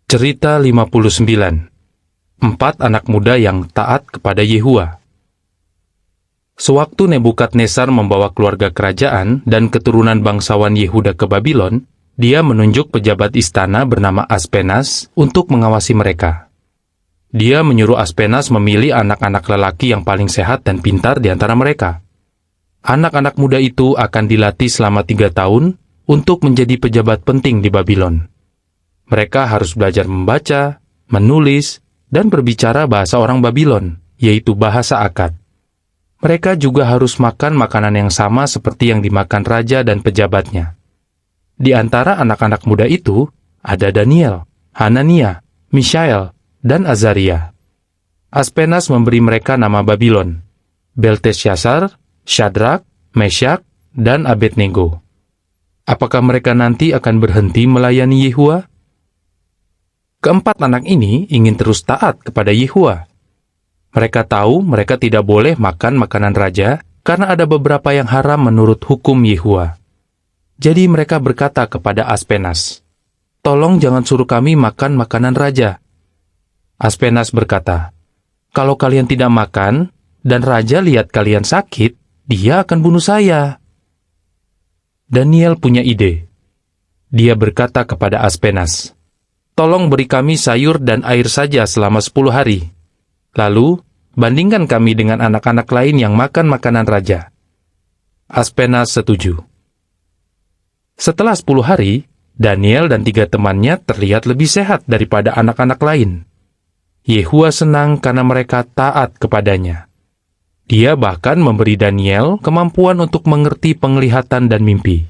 Cerita 59. 4 anak muda yang taat kepada Yehua. Sewaktu Nebukadnezar membawa keluarga kerajaan dan keturunan bangsawan Yehuda ke Babylon, dia menunjuk pejabat istana bernama Aspenas untuk mengawasi mereka. Dia menyuruh Aspenas memilih anak-anak lelaki yang paling sehat dan pintar di antara mereka. Anak-anak muda itu akan dilatih selama 3 tahun untuk menjadi pejabat penting di Babylon. Mereka harus belajar membaca, menulis, dan berbicara bahasa orang Babylon, yaitu bahasa Akad. Mereka juga harus makan makanan yang sama seperti yang dimakan raja dan pejabatnya. Di antara anak-anak muda itu, ada Daniel, Hanania, Mishael, dan Azaria. Aspenas memberi mereka nama Babylon, Belteshazzar, Syadrak, Meshak, dan Abednego. Apakah mereka nanti akan berhenti melayani Yehua? Keempat anak ini ingin terus taat kepada Yehua. Mereka tahu mereka tidak boleh makan makanan raja karena ada beberapa yang haram menurut hukum Yehua. Jadi mereka berkata kepada Aspenas, "Tolong jangan suruh kami makan makanan raja." Aspenas berkata, "Kalau kalian tidak makan dan raja lihat kalian sakit, dia akan bunuh saya." Daniel punya ide. Dia berkata kepada Aspenas, "Tolong beri kami sayur dan air saja selama 10 hari. Lalu, bandingkan kami dengan anak-anak lain yang makan makanan raja." Aspenas setuju. Setelah 10 hari, Daniel dan 3 temannya terlihat lebih sehat daripada anak-anak lain. Yehua senang karena mereka taat kepadanya. Dia bahkan memberi Daniel kemampuan untuk mengerti penglihatan dan mimpi.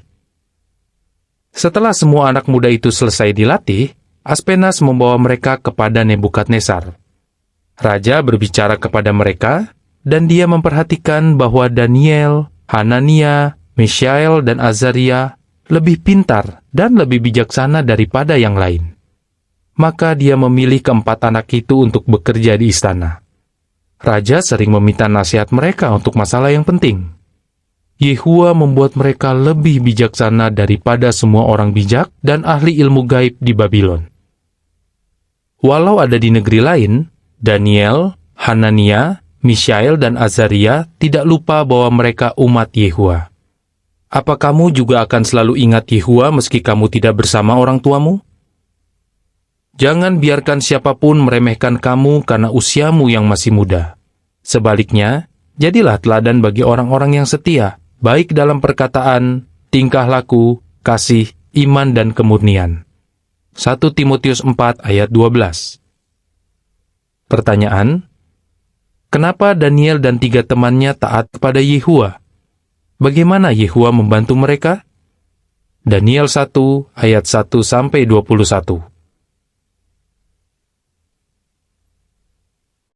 Setelah semua anak muda itu selesai dilatih, Aspenas membawa mereka kepada Nebukadnezar. Raja berbicara kepada mereka, dan dia memperhatikan bahwa Daniel, Hanania, Mishael, dan Azaria lebih pintar dan lebih bijaksana daripada yang lain. Maka dia memilih keempat anak itu untuk bekerja di istana. Raja sering meminta nasihat mereka untuk masalah yang penting. Yehua membuat mereka lebih bijaksana daripada semua orang bijak dan ahli ilmu gaib di Babylon. Walau ada di negeri lain, Daniel, Hanania, Mishael, dan Azaria tidak lupa bahwa mereka umat Yehua. Apa kamu juga akan selalu ingat Yehua meski kamu tidak bersama orang tuamu? Jangan biarkan siapapun meremehkan kamu karena usiamu yang masih muda. Sebaliknya, jadilah teladan bagi orang-orang yang setia, baik dalam perkataan, tingkah laku, kasih, iman, dan kemurnian. 1 Timotius 4 ayat 12. Pertanyaan, kenapa Daniel dan 3 temannya taat kepada Yehua? Bagaimana Yehua membantu mereka? Daniel 1 ayat 1-21.